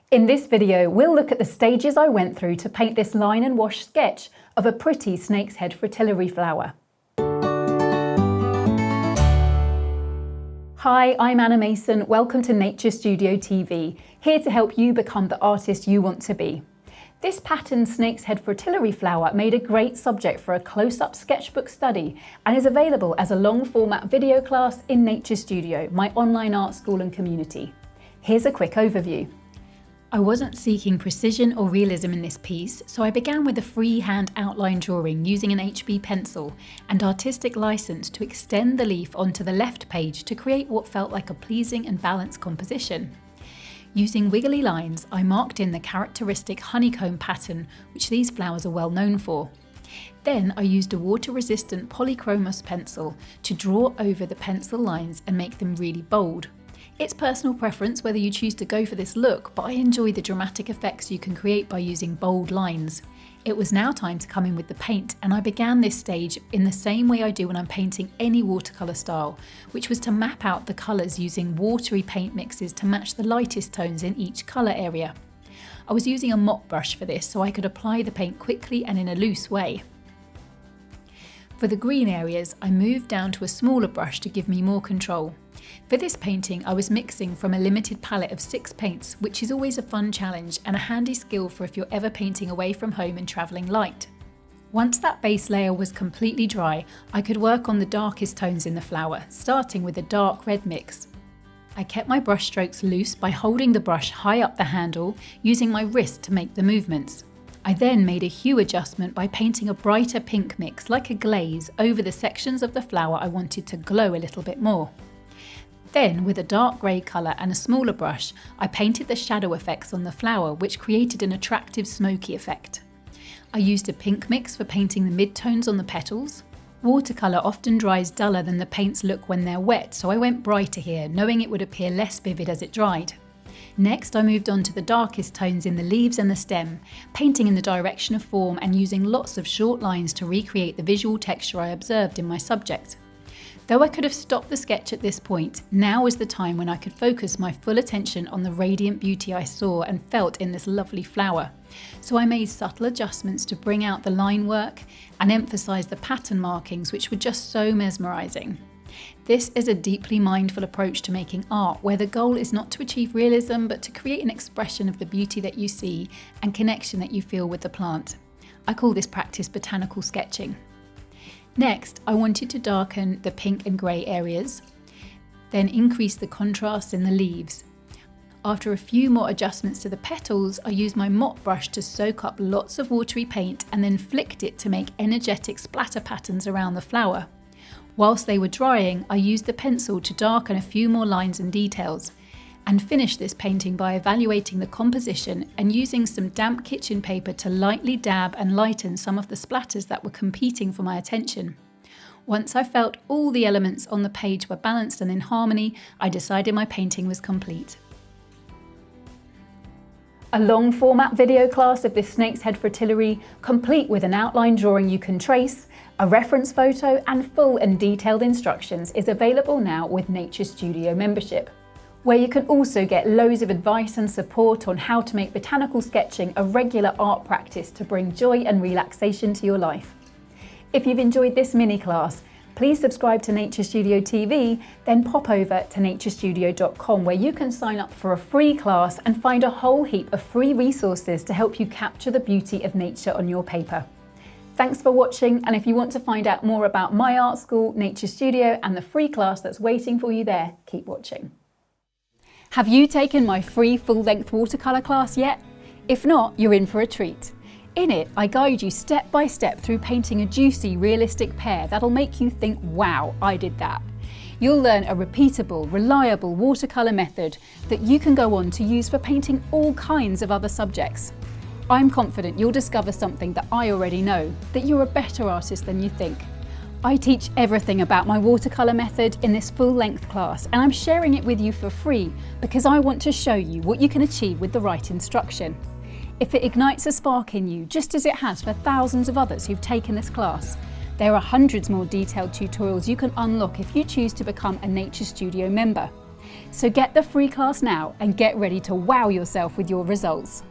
In this video, we'll look at the stages I went through to paint this line and wash sketch of a pretty snake's head fritillary flower. Hi, I'm Anna Mason. Welcome to Nature Studio TV, here to help you become the artist you want to be. This patterned snake's head fritillary flower made a great subject for a close-up sketchbook study and is available as a long-format video class in Nature Studio, my online art school and community. Here's a quick overview. I wasn't seeking precision or realism in this piece, so I began with a freehand outline drawing using an HB pencil and artistic license to extend the leaf onto the left page to create what felt like a pleasing and balanced composition. Using wiggly lines, I marked in the characteristic honeycomb pattern which these flowers are well known for. Then I used a water-resistant Polychromos pencil to draw over the pencil lines and make them really bold. It's personal preference whether you choose to go for this look, but I enjoy the dramatic effects you can create by using bold lines. It was now time to come in with the paint, and I began this stage in the same way I do when I'm painting any watercolour style, which was to map out the colours using watery paint mixes to match the lightest tones in each colour area. I was using a mop brush for this so I could apply the paint quickly and in a loose way. For the green areas, I moved down to a smaller brush to give me more control. For this painting, I was mixing from a limited palette of 6 paints, which is always a fun challenge and a handy skill for if you're ever painting away from home and travelling light. Once that base layer was completely dry, I could work on the darkest tones in the flower, starting with a dark red mix. I kept my brush strokes loose by holding the brush high up the handle, using my wrist to make the movements. I then made a hue adjustment by painting a brighter pink mix, like a glaze, over the sections of the flower I wanted to glow a little bit more. Then, with a dark grey colour and a smaller brush, I painted the shadow effects on the flower, which created an attractive smoky effect. I used a pink mix for painting the midtones on the petals. Watercolour often dries duller than the paints look when they're wet, so I went brighter here, knowing it would appear less vivid as it dried. Next, I moved on to the darkest tones in the leaves and the stem, painting in the direction of form and using lots of short lines to recreate the visual texture I observed in my subject. Though I could have stopped the sketch at this point, now was the time when I could focus my full attention on the radiant beauty I saw and felt in this lovely flower. So I made subtle adjustments to bring out the line work and emphasise the pattern markings, which were just so mesmerising. This is a deeply mindful approach to making art, where the goal is not to achieve realism, but to create an expression of the beauty that you see and connection that you feel with the plant. I call this practice botanical sketching. Next, I wanted to darken the pink and grey areas, then increase the contrast in the leaves. After a few more adjustments to the petals, I used my mop brush to soak up lots of watery paint and then flicked it to make energetic splatter patterns around the flower. Whilst they were drying, I used the pencil to darken a few more lines and details, and finished this painting by evaluating the composition and using some damp kitchen paper to lightly dab and lighten some of the splatters that were competing for my attention. Once I felt all the elements on the page were balanced and in harmony, I decided my painting was complete. A long format video class of this snake's head fritillary, complete with an outline drawing you can trace, a reference photo and full and detailed instructions, is available now with Nature Studio membership, where you can also get loads of advice and support on how to make botanical sketching a regular art practice to bring joy and relaxation to your life. If you've enjoyed this mini class, please subscribe to Nature Studio TV, then pop over to naturestudio.com, where you can sign up for a free class and find a whole heap of free resources to help you capture the beauty of nature on your paper. Thanks for watching, and if you want to find out more about my art school, Nature Studio, and the free class that's waiting for you there, keep watching. Have you taken my free full-length watercolour class yet? If not, you're in for a treat. In it, I guide you step by step through painting a juicy, realistic pear that'll make you think, wow, I did that. You'll learn a repeatable, reliable watercolour method that you can go on to use for painting all kinds of other subjects. I'm confident you'll discover something that I already know, that you're a better artist than you think. I teach everything about my watercolour method in this full-length class, and I'm sharing it with you for free because I want to show you what you can achieve with the right instruction. If it ignites a spark in you, just as it has for thousands of others who've taken this class, there are hundreds more detailed tutorials you can unlock if you choose to become a Nature Studio member. So get the free class now and get ready to wow yourself with your results.